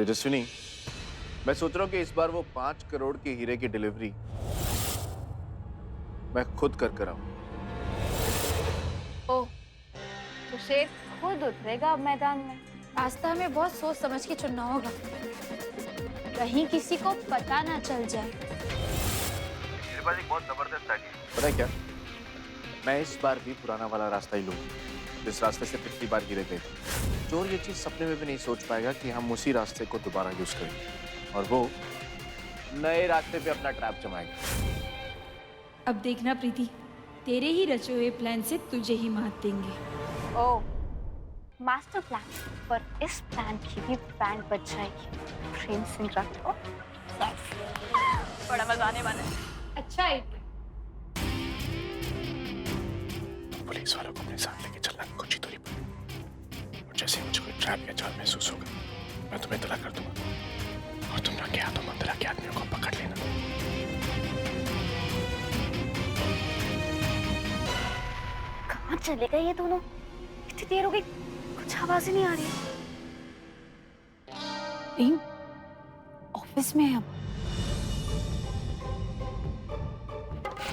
तेजस्विनी, मैं सोच रहा हूँ कि इस बार वो 5 करोड़ के हीरे की डिलीवरी मैं खुद कर कर आऊं। ओह, तो शेर खुद उतरेगा अब मैदान में। रास्ता हमें बहुत सोच समझ के चुनना होगा, कहीं किसी को पता ना चल जाए। शेरबाजी बहुत जबरदस्त आइडिया। पता है क्या, मैं इस बार भी पुराना वाला रास्ता ही लूंगा जिस रास्ते से पिछली बार हीरे गए थे। चोर ये चीज सपने में भी नहीं सोच पाएगा कि हम उसी रास्ते को दोबारा यूज करेंगे और वो नए रास्ते पे अपना ट्रैप जमाएगा। अब देखना प्रीति, तेरे ही रचे हुए प्लान से तुझे ही मात देंगे। ओह, मास्टर प्लान। पर इस प्लान की भी बैंड बज जाएगी। प्रेम सिंह राठौर, बड़ा मजा आने वाला है। अच्छा आइडिया। पुलिस वालों को अपने साथ लेके चलना कुछ ही दूरी पर, और जैसे ही मुझे कोई ट्रैप या जाल महसूस होगा मैं तुम्हें इत्तला कर दूंगा और तुम रंगे हाथों मंदिरा के आदमियों को पकड़ लेना। कहाँ चले गए ये दोनों? इतनी देर हो गई, कुछ आवाज ही नहीं आ रही। प्रेम ऑफिस में है अब।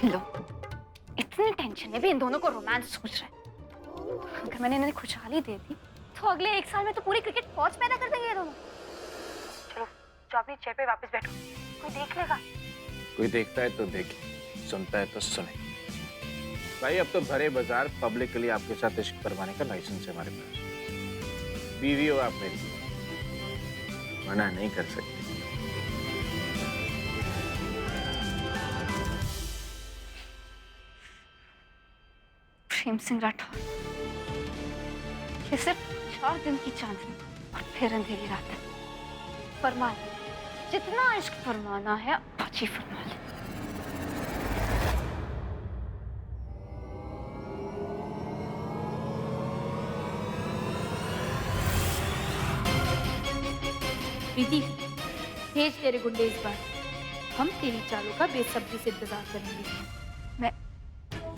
लो, इतनी टेंशन में भी इन दोनों को रोमांस सूझ रहा है। अगर मैंने इन्हें खुशहाली दे दी तो अगले 1 साल में तो पूरी क्रिकेट फौज पैदा कर देंगे ये दोनों। चलो, जो अपनी चेयर पे वापस बैठो, कोई देख लेगा। कोई देखता है तो देखे, सुनता है तो सुने। भाई अब तो भरे बाजार पब्लिक के लिए आपके साथ इश्क करवाने का लाइसेंस है हमारे पास। बीवी हो आप मेरी, मना नहीं कर सकते। प्रेम सिंह राठौर, ये सिर्फ 4 दिन की चांदनी और फिर अंधेरी रात है। फरमा ले, जितना इश्क फरमाना है आज ही फरमा ले। प्रीति, भेज तेरे गुंडे इस बार। हम तेरी चालों का बेसब्री से इंतजार करेंगे। मैं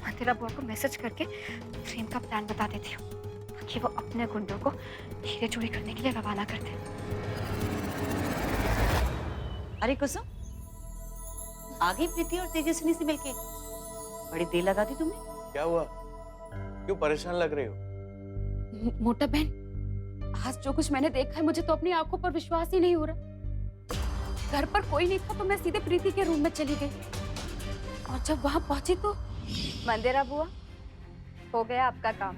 मंदिरा बुआ को मैसेज करके प्रेम का प्लान बता देती हूँ ताकि वो अपने गुंडों को हीरे चोरी करने के लिए रवाना कर दे। अरे कुसुम, आ गई प्रीति और तेजस्विनी से मिलके? बड़ी देर लगा दी तुमने। क्या हुआ, क्यों परेशान लग रहे हो? मोटा बहन, आज जो कुछ मैंने देखा है मुझे तो अपनी आंखों पर विश्वास ही नहीं हो रहा। घर पर कोई नहीं था तो मैं सीधे प्रीति के रूम में चली गई और जब वहां पहुंची तो मंदिरा बुआ, हो गया आपका काम।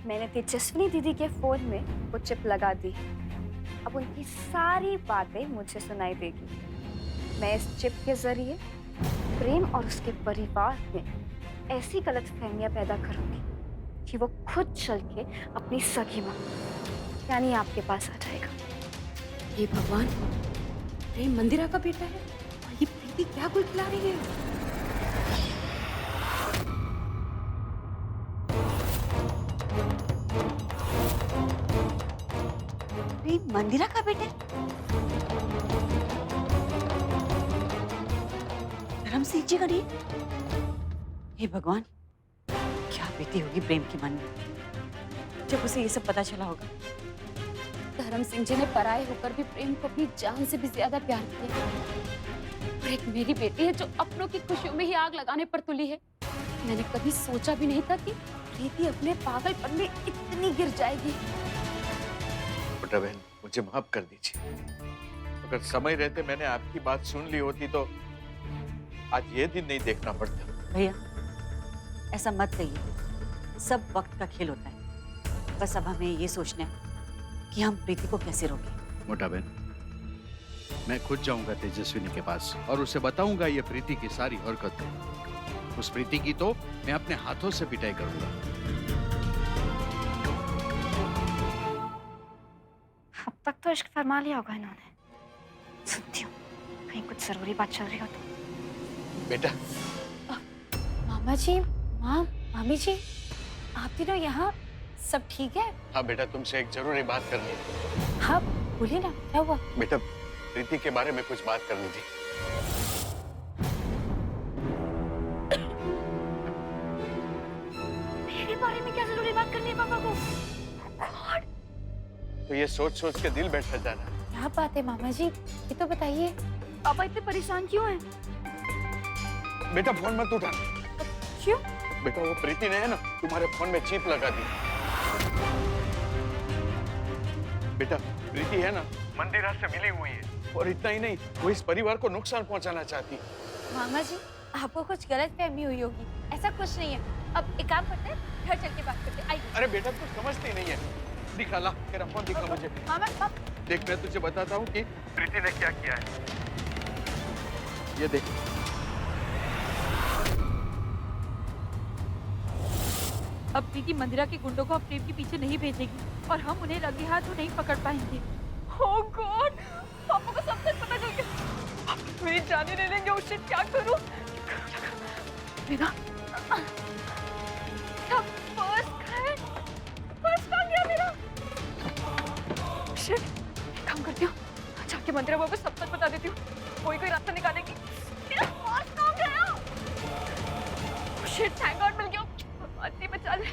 मैंने तेजस्विनी दीदी के फोन में वो चिप लगा दी। अब उनकी सारी बातें मुझे सुनाई देगी। मैं इस चिप के जरिए प्रेम और उसके परिवार में ऐसी गलतफहमियां पैदा करूंगी कि वो खुद चल के अपनी सगी मां यानी आपके पास आ जाएगा। हे भगवान, प्रेम मंदिरा का बेटा है और ये प्रीति क्या कुल खिला रही है? प्रेम मंदिरा का बेटा? धर्म सिंह जी का नहीं? हे भगवान, क्या बीती होगी प्रेम की मन में जब उसे ये सब पता चला होगा। धर्म सिंह जी ने पराये होकर भी प्रेम को अपनी जान से भी ज्यादा प्यार किया और एक मेरी बेटी है जो अपनों की खुशियों में ही आग लगाने पर तुली है। मैंने कभी सोचा भी नहीं था कि प्रीति अपने पागलपन में इतनी गिर जाएगी। बेटा बहन, मुझे माफ कर दीजिए। अगर समय रहते मैंने आपकी बात सुन ली होती तो आज ये दिन नहीं देखना पड़ता। भैया, ऐसा मत कहिए, सब वक्त का खेल होता है। बस अब हमें ये सोचना है कि हम प्रीति को कैसे रोकें। मोटा बहन, मैं खुद जाऊंगा तेजस्विनी के पास और उसे बताऊंगा ये प्रीति की सारी हरकतें। उस प्रीति की तो मैं अपने हाथों से पिटाई करूंगा। अब तक तो इश्क फरमा लिया होगा इन्होंने। सुनती हूँ, कहीं कुछ जरूरी बात चल रही हो तो। बेटा, मामा जी, मामी जी, आप तीनों यहाँ, सब ठीक है? हाँ बेटा, तुमसे एक जरूरी बात करनी है। हाँ बोलिए ना, क्या हुआ? बेटा, प्रीति के बारे में कुछ बात करनी थी। मेरे बारे में क्या जरूरी बात करनी है पापा को? गॉड, तो ये सोच सोच के दिल बैठा जाना। क्या बात है मामा जी, ये तो बताइए। पापा इतने परेशान क्यों हैं? बेटा फोन मत उठा। क्यों? बेटा वो प्रीति ने है ना तुम्हारे फोन में चिप लगा दी। बेटा प्रीति है ना मंदिरा से मिली हुई है, और इतना ही नहीं वो इस परिवार को नुकसान पहुंचाना चाहती। मामा जी, आपको कुछ गलत फहमी हुई होगी, ऐसा कुछ नहीं है। अब एक काम करते हैं, घर चल के बात करते हैं। आइए। अरे बेटा तू समझती नहीं है। दिखा ला तेरा फोन दिखा मुझे। मामा देख मैं तुझे बताता हूँ कि प्रीति ने क्या किया है। ये देख। अब प्रीति मंदिरा के गुंडों को अब प्रेम के पीछे नहीं भेजेगी और हम उन्हें रंगे हाथों नहीं पकड़ पाएंगे। ओह गॉड, पापा को सब कुछ पता चल गया। आप मेरी जाने ले लेंगे। उस क्या करूं? बिना पर्स कहाँ गया मेरा? शिट, एक काम करती हूँ, जाके मंदिरा बाबू को सब सच बता देती हूँ। कोई रास्ता निकालेगी। मेरा पर्स कहाँ गया? शिट, थैंक गॉड मिल गया। आती बचा ले।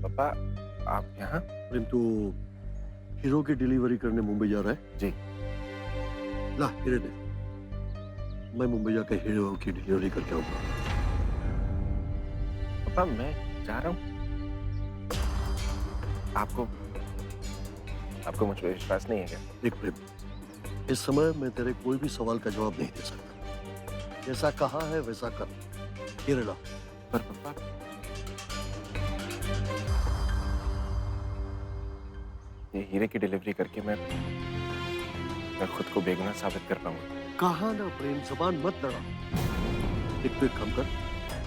पापा आप यहाँ? प्रेम तू हीरो की डिलीवरी करने मुंबई जा रहा है? जी। ला हीरे दे, मैं मुंबई जाके हीरो की डिलीवरी करके आऊंगा। पापा मैं जा रहा हूँ। आपको मुझ पर विश्वास नहीं है क्या? देख प्रेम, इस समय मैं तेरे कोई भी सवाल का जवाब नहीं दे सकता। जैसा कहा है वैसा कर। हीरे ला। पर पापा ये हीरे की डिलीवरी करके मैं खुद को बेगुनाह साबित कर पाऊंगा। कहा ना प्रेम, जबान मत लड़ा। एक काम कर,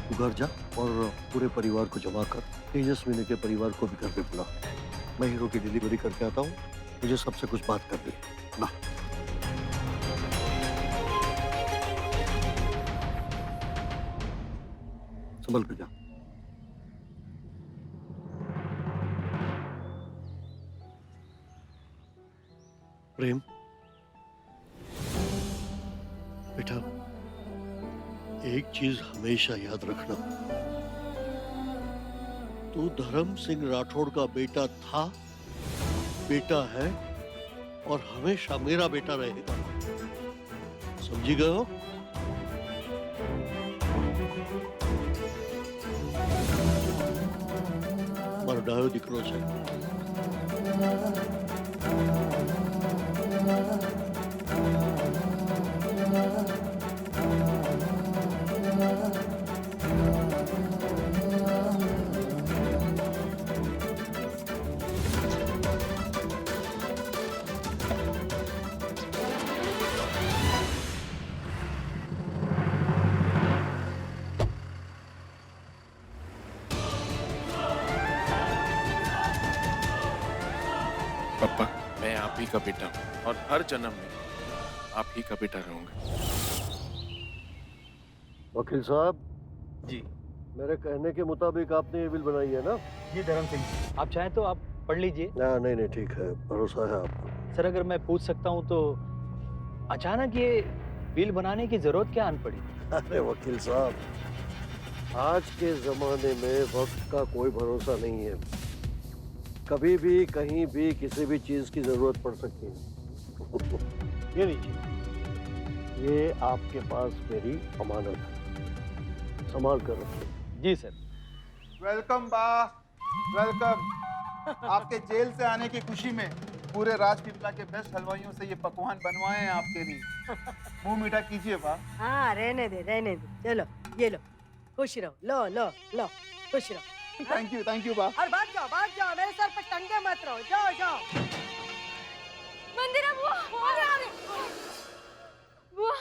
तू घर जा और पूरे परिवार को जमा कर। तेजस्विनी के परिवार को भी घर पे बुला। मैं हीरो की डिलीवरी करके आता हूँ, मुझे सबसे कुछ बात करनी है ना। संभल कर जा। प्रेम बेटा, एक चीज हमेशा याद रखना, तू धर्म सिंह राठौड़ का बेटा था, बेटा है और हमेशा मेरा बेटा रहेगा। समझी गए हो? मारो डायो दिकरो से। पापा मैं आप ही का बेटा हूँ और हर जन्म में आप ही का बेटा रहूंगा। वकील साहब जी। मेरे कहने के मुताबिक आपने ये बिल बनाई है ना? जी धर्म सिंह, आप चाहें तो आप पढ़ लीजिए। नहीं ठीक है, भरोसा है आपको। सर अगर मैं पूछ सकता हूँ तो अचानक ये बिल बनाने की जरूरत क्या आन पड़ी? अरे वकील साहब, आज के जमाने में वक्त का कोई भरोसा नहीं है। कभी भी कहीं भी किसी भी चीज की जरूरत पड़ सकती है। ये लीजिए, ये आपके पास मेरी अमानत है, संभाल कर रखिए। जी सर। Welcome welcome. आपके जेल से आने की खुशी में पूरे राजपीपला के बेस्ट हलवाइयों से ये पकवान बनवाए हैं आपके लिए। मुंह मीठा कीजिए बा। हाँ रहने दे। चलो ये लो, खुश रहो। लो लो लो, खुश रहो। थैंक यू बा। और भाग जाओ मेरे सर पे टंगे मत रहो। जाओ। मंदिरा बुआ,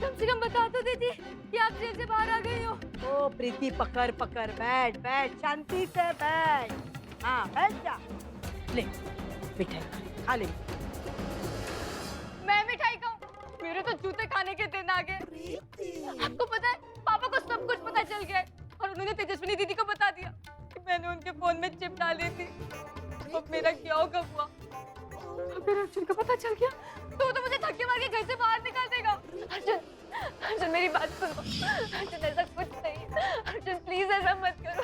कम से कम बता तो देती कि आप जेल से बाहर आ गई हो। ओ प्रीति, पकड़ बैठ शांति से बैठ। हाँ बैठ जा। ले मिठाई खा ले। मैं मिठाई खाऊं? मेरे तो जूते खाने के दिन आ गए। आपको पता है पापा को सब कुछ पता चल गया है और उन्होंने तेजस्विनी दीदी को बता दिया कि मैंने उनके फोन में चिप डाली थी। अब मेरा क्या होगा बुआ? अगर अर्जुन को पता चल गया तो मुझे धक्के मार के घर से बाहर निकाल देगा। अर्जुन मेरी बात सुनो। अर्जुन ऐसा कुछ नहीं। अर्जुन प्लीज ऐसा मत करो।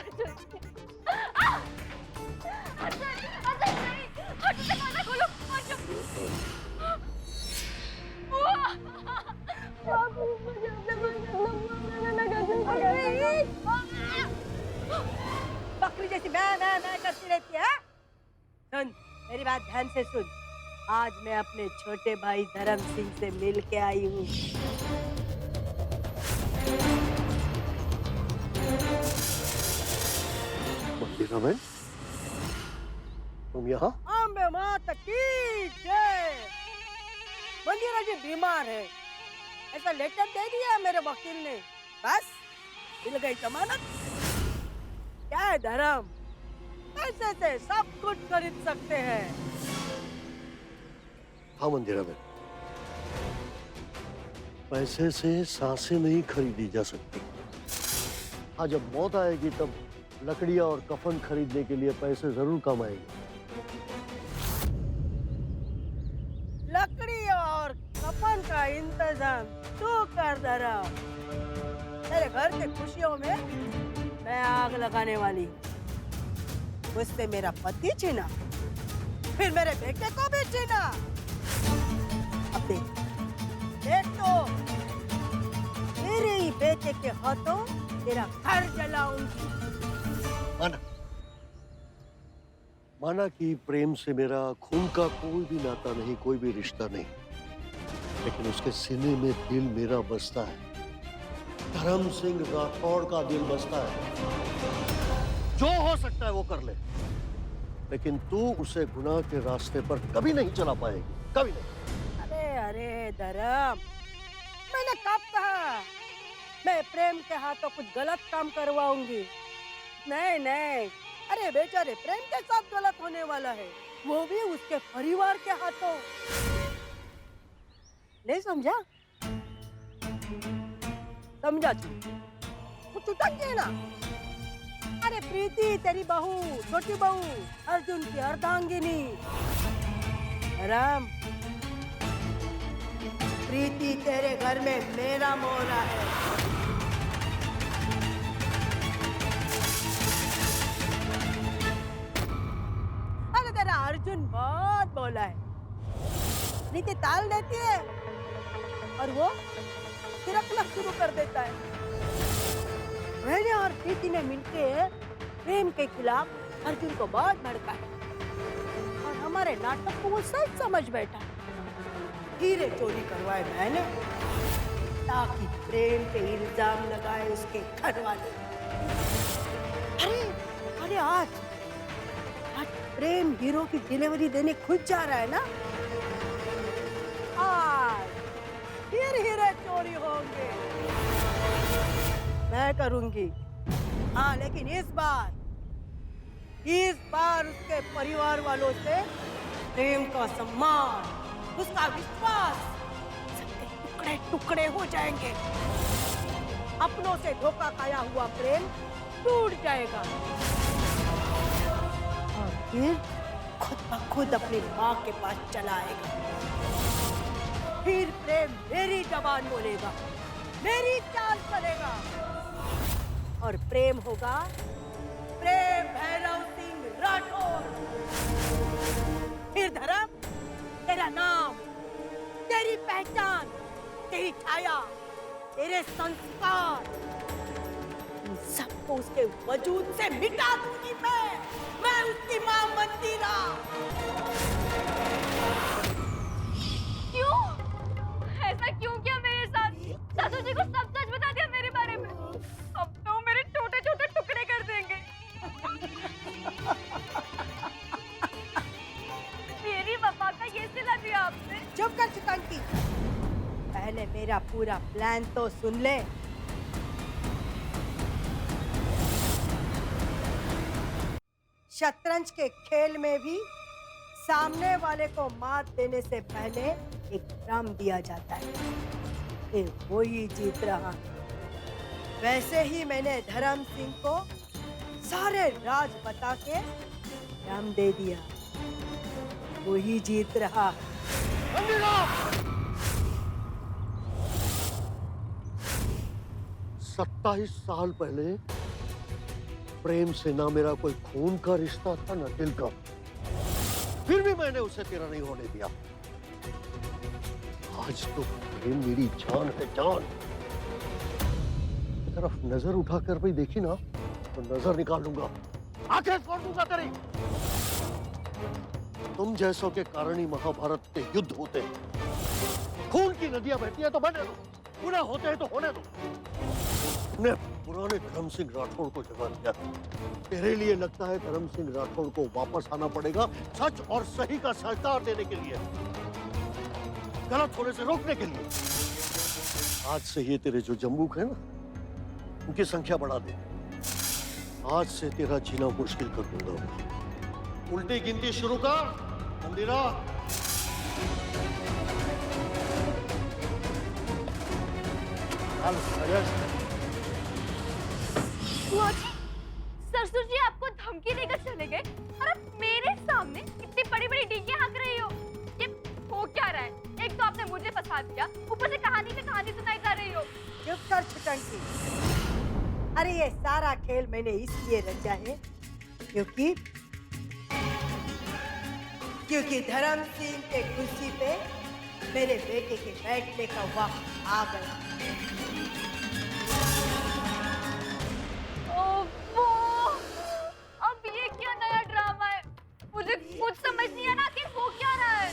अर्जुन नहीं। अर्जुन दरवाजा खोलो। बकरी जैसी मैं करती रहती है। सुन मेरी बात ध्यान से सुन। आज मैं अपने छोटे भाई धर्म सिंह से मिल के आई हूँ। मंदिरा बहन, तुम यहाँ? अम्बे माता की जय। मंदिरा जी बीमार है, ऐसा लेटर दे दिया मेरे वकील ने, बस मिल गई जमानत। क्या है धर्म, पैसे से सब कुछ खरीद सकते हैं। हाँ मंदिरा बहन, पैसे से सांसें नहीं खरीदी जा सकती। हाँ, जब मौत आएगी तब लकड़ियां और कफन खरीदने के लिए पैसे जरूर काम आएंगे। लकड़ी और कफन का इंतजाम तू कर धर्म। तेरे घर की खुशियों में मैं आग लगाने वाली। उससे मेरा पति छीना, फिर मेरे बेटे को भी छीना। अब देख तो मेरे ही बेटे के हाथों तेरा घर जलाऊंगी। माना कि प्रेम से मेरा खून का कोई भी नाता नहीं, कोई भी रिश्ता नहीं, लेकिन उसके सीने में दिल मेरा बसता है। धर्म सिंह राठौड़ का दिल बसता है। जो हो सकता है वो कर ले, लेकिन तू उसे गुनाह के रास्ते पर कभी नहीं चला पाएगी, कभी नहीं। अरे धर्म, मैंने कब कहा मैं प्रेम के हाथों कुछ गलत काम करवाऊंगी? नहीं, अरे बेचारे प्रेम के साथ गलत होने वाला है, वो भी उसके परिवार के हाथों। नहीं समझा? समझा तू चुटक गया ना। अरे प्रीति तेरी बहू, छोटी बहू, अर्जुन की अर्धांगिनी। राम, प्रीति तेरे घर में मेरा मोहरा है। अरे तेरा अर्जुन बहुत बोला है। प्रीति ताल देती है और वो थिरकना शुरू कर देता है। मैंने और प्रीति ने मिलकर प्रेम के खिलाफ अर्जुन को बहुत भड़का है और हमारे नाटक को वो सच समझ बैठा। हीरे चोरी करवाए मैंने ताकि प्रेम पे इल्जाम लगाए उसके घर वाले। अरे आज प्रेम हीरो की डिलीवरी देने खुद जा रहा है ना। आज फिर हीरे चोरी होंगे, मैं करूंगी। हाँ, लेकिन इस बार उसके परिवार वालों से प्रेम का सम्मान, उसका विश्वास सबके टुकड़े टुकड़े हो जाएंगे। अपनों से धोखा खाया हुआ प्रेम टूट जाएगा और फिर खुद ब खुद अपनी माँ के पास चला आएगा। फिर प्रेम मेरी जबान बोलेगा, मेरी चाल चलेगा और प्रेम होगा प्रेम भैरव सिंह राठौर। फिर धर्म, तेरा नाम, तेरी पहचान, तेरी छाया, तेरे संस्कार, इन सबको उसके वजूद से मिटा दूंगी मैं उसकी मां मंदिरा। क्यों? ऐसा क्यों किया मेरे साथ? सासू जी को सब सच बता दिया मेरे बारे में। अब तो मेरे छोटे छोटे टुकड़े कर देंगे। मेरी वफा का ये सिला दिया आपने। चुप कर चिकंटी, पहले मेरा पूरा प्लान तो सुन ले। शतरंज के खेल में भी सामने वाले को मात देने से पहले एक भ्रम दिया जाता है, फिर वो ही जीत रहा है। वैसे ही मैंने धर्म सिंह को सारे राज बता के भ्रम दे दिया। वही जीत रहा। 27 साल पहले प्रेम से ना मेरा कोई खून का रिश्ता था ना दिल का, फिर भी मैंने उसे तेरा नहीं होने दिया। आज तो प्रेम मेरी जान है, जान। तरफ नजर उठाकर भी देखी ना तो नजर निकाल लूंगा, आंखें फोड़ दूंगा तेरी। तुम जैसों के कारण ही महाभारत के युद्ध होते हैं। खून की नदियां बहती है तो बहने दो, गुनाह होते हैं तो होने दो। ने पुराने धर्म सिंह राठौड़ को जगा दिया। तेरे लिए लगता है धर्म सिंह राठौड़ को वापस आना पड़ेगा सच और सही का सहकार देने के लिए, गलत होने से रोकने के लिए। आज से ये तेरे जो जम्बूक है ना, उनकी संख्या बढ़ा दे। आज से तेरा जीना मुश्किल कर दूंगा। उल्टी गिनती शुरू कर मंदिरा। बुआ जी, ससुर जी आपको धमकी देकर चले गए और अब मेरे सामने इतनी बड़ी बड़ी डींगे हाँक रही हो। ये हो क्या रहा है? एक तो आपने मुझे फंसा दिया, ऊपर से कहानी पे कहानी सुनाई जा रही हो। चुप कर छुटंकी। अरे ये सारा खेल मैंने इसलिए रचा है क्योंकि धर्म सिंह के कुर्सी पे मेरे बेटे के बैठने का वक्त आ गया। अब ये क्या नया ड्रामा है? मुझे कुछ समझ नहीं आ रहा कि हो क्या रहा है।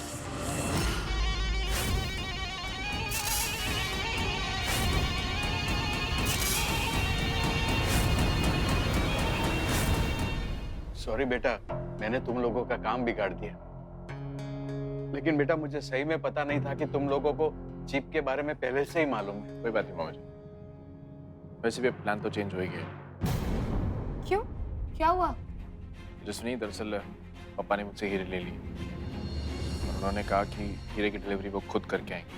सॉरी बेटा, मैंने तुम लोगों का काम बिगाड़ दिया। लेकिन बेटा मुझे सही में पता नहीं था कि तुम लोगों को चिप के बारे में पहले से ही मालूम है। कोई बात नहीं मामा जी, वैसे भी प्लान तो चेंज हो ही गया। क्यों? क्या हुआ? जसवीनी, दरअसल पापा ने मुझसे हीरे ले ली। उन्होंने कहा कि हीरे की डिलीवरी वो खुद करके आएंगे।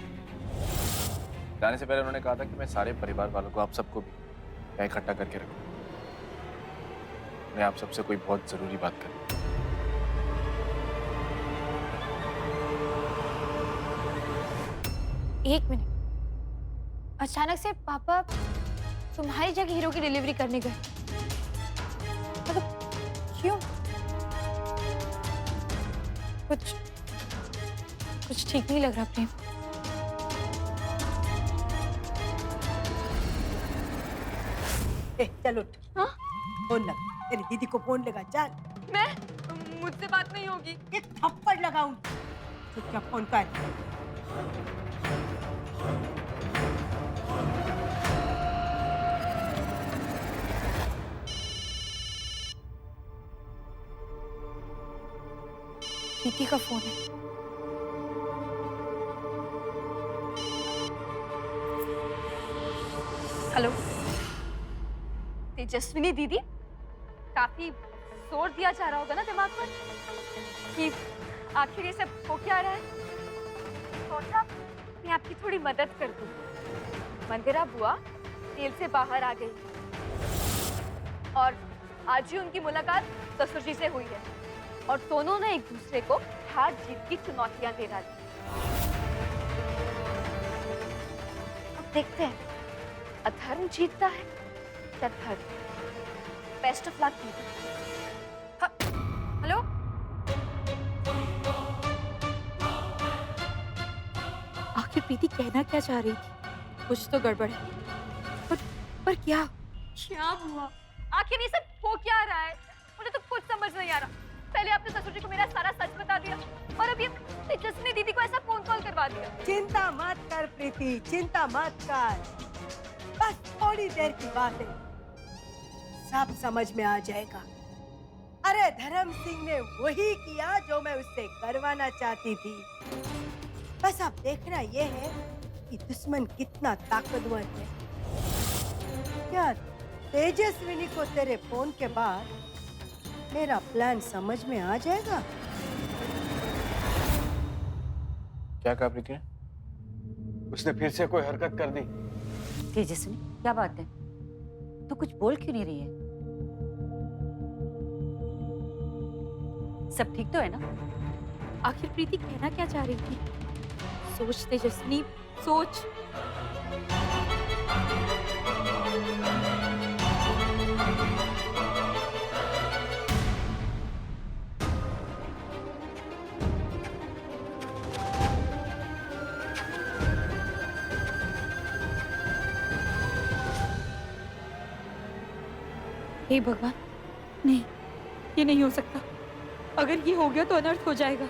जाने से पहले उन्होंने कहा था कि मैं सारे परिवार वालों को, आप सबको भी यहाँ इकट्ठा करके रखूँ। मैं आप सबसे कोई बहुत जरूरी बात करूँ। एक मिनट, अचानक से पापा तुम्हारी जगह हीरो की डिलीवरी करने गए? मतलब क्यों? कुछ ठीक नहीं लग रहा प्रेम। चल उठ। हाँ? फोन लगा, तेरी दीदी को फोन लगा। चल। मुझसे बात नहीं होगी। एक थप्पड़ लगाऊंगी। चुपचाप फोन कर। प्रीति का फोन है। हेलो तेजस्विनी दीदी, काफी जोर दिया जा रहा होगा ना दिमाग पर कि आखिर ये सब हो क्या रहा है। सोचा मैं आपकी थोड़ी मदद कर दूं। मंदिरा बुआ जेल से बाहर आ गई और आज ही उनकी मुलाकात ससुर जी से हुई है और दोनों ने एक दूसरे को हार जीत की चुनौतियां दे डाली। अब देखते हैं अधर्म जीतता है या धर्म। बेस्ट ऑफ लक दीदी। हेलो, आखिर प्रीति कहना क्या चाह रही थी? कुछ तो गड़बड़ है, पर क्या हुआ? आखिर ये सब हो क्या रहा है? मुझे तो कुछ समझ नहीं आ रहा। पहले आपने ससुर जी को मेरा सारा सच बता दिया और अब ये तेजस्विनी दीदी को ऐसा फोन कॉल करवा दिया। चिंता मत कर प्रीति, चिंता मत कर। बस थोड़ी देर की बात है, सब समझ में आ जाएगा। अरे धर्म सिंह ने वही किया जो मैं उससे करवाना चाहती थी। बस अब देखना ये है कि दुश्मन कितना ताकतवर है। क्या तेजस्विनी को तेरे फोन के बाद मेरा प्लान समझ में आ जाएगा? क्या कहा प्रीति ने? उसने फिर से कोई हरकत कर दी। तेजस्विनी, क्या बात है? तू कुछ बोल क्यों नहीं रही है? सब ठीक तो है ना? आखिर प्रीति कहना क्या चाह रही थी? सोच तेजस्विनी, सोच। हे भगवान, नहीं, ये नहीं हो सकता। अगर ये हो गया तो अनर्थ हो जाएगा।